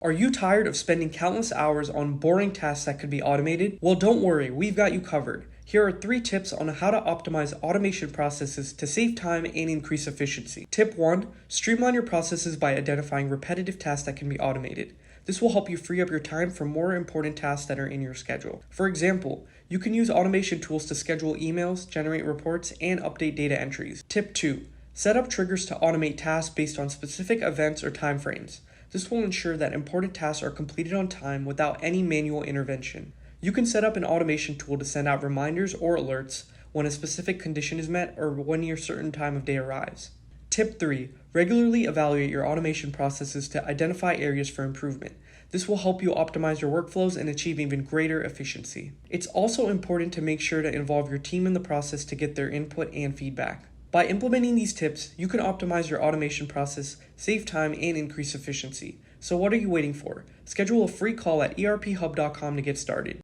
Are you tired of spending countless hours on boring tasks that could be automated? Well, don't worry, we've got you covered. Here are 3 tips on how to optimize automation processes to save time and increase efficiency. Tip 1. Streamline your processes by identifying repetitive tasks that can be automated. This will help you free up your time for more important tasks that are in your schedule. For example, you can use automation tools to schedule emails, generate reports, and update data entries. Tip 2. Set up triggers to automate tasks based on specific events or timeframes. This will ensure that important tasks are completed on time without any manual intervention. You can set up an automation tool to send out reminders or alerts when a specific condition is met or when your certain time of day arrives. Tip 3. Regularly evaluate your automation processes to identify areas for improvement. This will help you optimize your workflows and achieve even greater efficiency. It's also important to make sure to involve your team in the process to get their input and feedback. By implementing these tips, you can optimize your automation process, save time, and increase efficiency. So what are you waiting for? Schedule a free call at erphub.com to get started.